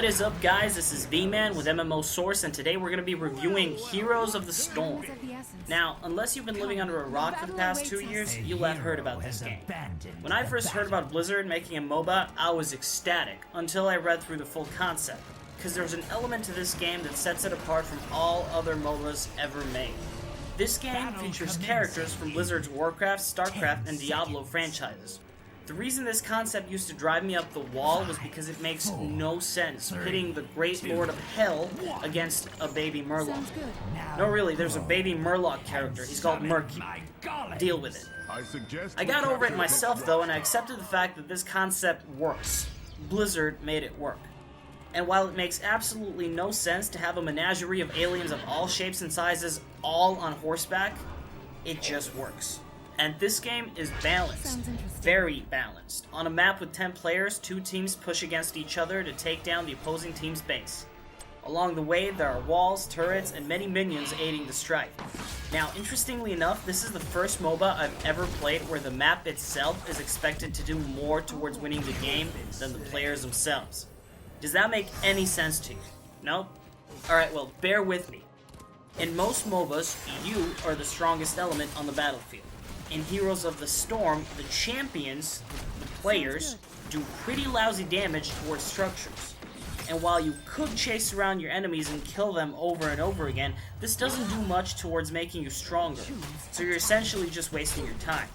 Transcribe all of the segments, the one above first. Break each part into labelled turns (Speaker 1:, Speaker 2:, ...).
Speaker 1: is up, guys? This is V-Man with MMO Source, and today we're going to be reviewing Heroes of the Storm. Now, unless you've been living under a rock for the past 2 years, you'll have heard about this game. When I first heard about Blizzard making a MOBA, I was ecstatic, until I read through the full concept, because there's an element to this game that sets it apart from all other MOBAs ever made. This game features characters from Blizzard's Warcraft, StarCraft, and Diablo franchises. The reason this concept used to drive me up the wall was because it makes no sense pitting the Great Lord of Hell against a baby Murloc. No, really, there's a baby Murloc character. He's called Murky. Deal with it. I got over it myself, though, and I accepted the fact that this concept works. Blizzard made it work. And while it makes absolutely no sense to have a menagerie of aliens of all shapes and sizes all on horseback, it just works. And this game is balanced, very balanced. On a map with 10 players, 2 teams push against each other to take down the opposing team's base. Along the way, there are walls, turrets, and many minions aiding the strike. Now, interestingly enough, this is the first MOBA I've ever played where the map itself is expected to do more towards winning the game than the players themselves. Does that make any sense to you? No? Alright, well, bear with me. In most MOBAs, you are the strongest element on the battlefield. In Heroes of the Storm, the champions, the players, do pretty lousy damage towards structures. And while you could chase around your enemies and kill them over and over again, this doesn't do much towards making you stronger, so you're essentially just wasting your time.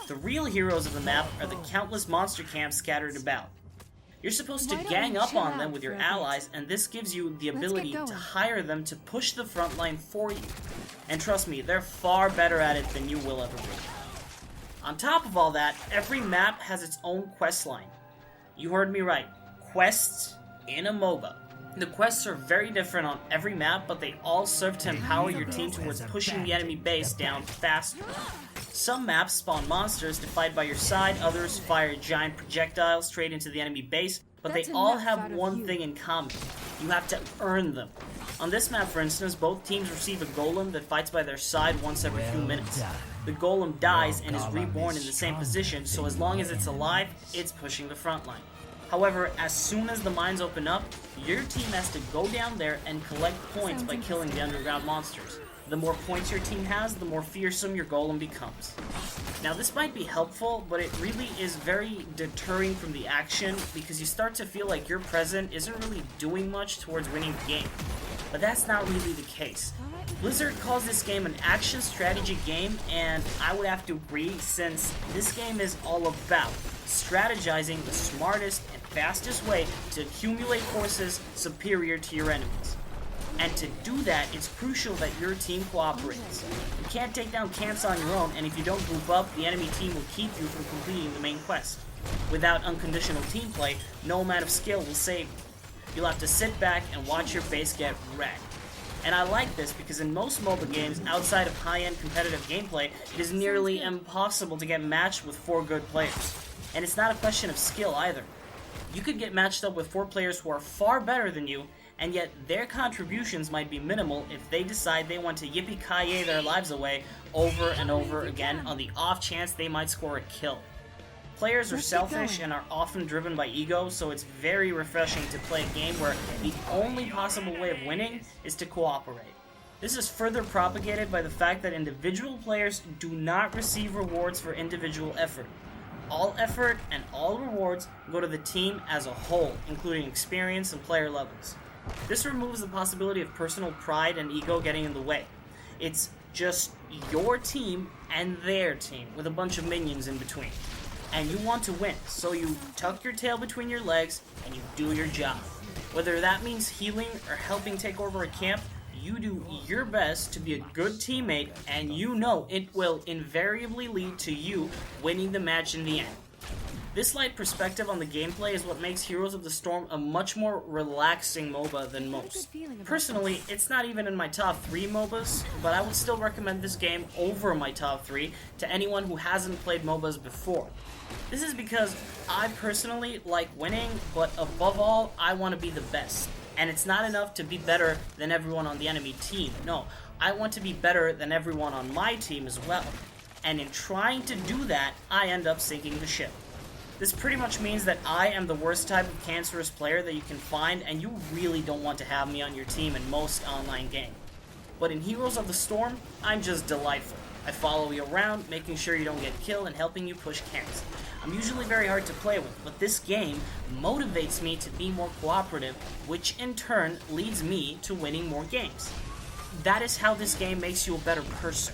Speaker 1: The real heroes of the map are the countless monster camps scattered about. You're supposed to gang up on them with your allies, and this gives you the ability to hire them to push the front line for you. And trust me, they're far better at it than you will ever be. On top of all that, every map has its own quest line. You heard me right, quests in a MOBA. The quests are very different on every map, but they all serve to empower your team towards pushing the enemy base down faster. Some maps spawn monsters to fight by your side, others fire giant projectiles straight into the enemy base, but they all have one thing in common. You have to earn them. On this map, for instance, both teams receive a golem that fights by their side once every few minutes. The golem dies and is reborn in the same position, so as long as it's alive, it's pushing the front line. However, as soon as the mines open up, your team has to go down there and collect points by killing the underground monsters. The more points your team has, the more fearsome your golem becomes. Now, this might be helpful, but it really is very deterring from the action because you start to feel like your presence isn't really doing much towards winning the game. But that's not really the case. Blizzard calls this game an action strategy game, and I would have to agree since this game is all about strategizing the smartest and fastest way to accumulate forces superior to your enemies. And to do that, it's crucial that your team cooperates. You can't take down camps on your own, and if you don't group up, the enemy team will keep you from completing the main quest. Without unconditional team play, no amount of skill will save you. You'll have to sit back and watch your base get wrecked. And I like this because in most MOBA games, outside of high-end competitive gameplay, it is nearly impossible to get matched with 4 good players. And it's not a question of skill either. You could get matched up with 4 players who are far better than you, and yet their contributions might be minimal if they decide they want to yippee-ki-yay their lives away over and over again on the off chance they might score a kill. Players are selfish and are often driven by ego, so it's very refreshing to play a game where the only possible way of winning is to cooperate. This is further propagated by the fact that individual players do not receive rewards for individual effort. All effort and all rewards go to the team as a whole, including experience and player levels. This removes the possibility of personal pride and ego getting in the way. It's just your team and their team, with a bunch of minions in between. And you want to win, so you tuck your tail between your legs and you do your job. Whether that means healing or helping take over a camp, you do your best to be a good teammate, and you know it will invariably lead to you winning the match in the end. This light perspective on the gameplay is what makes Heroes of the Storm a much more relaxing MOBA than most. Personally, it's not even in my top 3 MOBAs, but I would still recommend this game over my top 3 to anyone who hasn't played MOBAs before. This is because I personally like winning, but above all, I want to be the best. And it's not enough to be better than everyone on the enemy team. No, I want to be better than everyone on my team as well. And in trying to do that, I end up sinking the ship. This pretty much means that I am the worst type of cancerous player that you can find, and you really don't want to have me on your team in most online games. But in Heroes of the Storm, I'm just delightful. I follow you around, making sure you don't get killed and helping you push camps. I'm usually very hard to play with, but this game motivates me to be more cooperative, which in turn leads me to winning more games. That is how this game makes you a better person.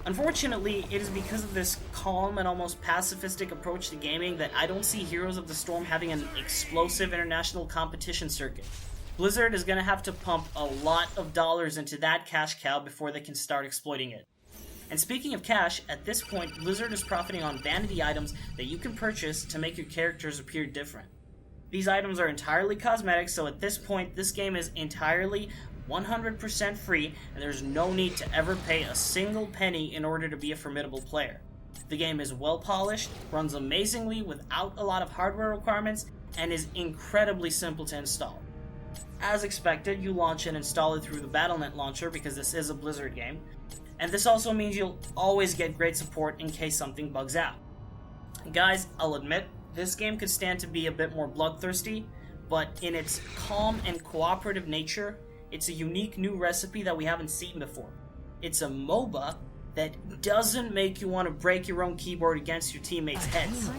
Speaker 1: Unfortunately, it is because of this calm and almost pacifistic approach to gaming that I don't see Heroes of the Storm having an explosive international competition circuit. Blizzard is going to have to pump a lot of dollars into that cash cow before they can start exploiting it. And speaking of cash, at this point, Blizzard is profiting on vanity items that you can purchase to make your characters appear different. These items are entirely cosmetic, so at this point, this game is entirely 100% free, and there's no need to ever pay a single penny in order to be a formidable player. The game is well polished, runs amazingly without a lot of hardware requirements, and is incredibly simple to install. As expected, you launch and install it through the Battle.net launcher because this is a Blizzard game, and this also means you'll always get great support in case something bugs out. Guys, I'll admit, this game could stand to be a bit more bloodthirsty, but in its calm and cooperative nature, it's a unique new recipe that we haven't seen before. It's a MOBA that doesn't make you want to break your own keyboard against your teammates' heads.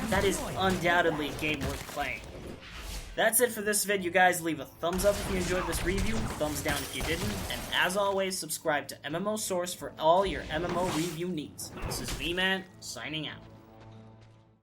Speaker 1: That is undoubtedly a game worth playing. That's it for this vid, you guys. Leave a thumbs up if you enjoyed this review, thumbs down if you didn't, and as always, subscribe to MMO Source for all your MMO review needs. This is V-Man, signing out.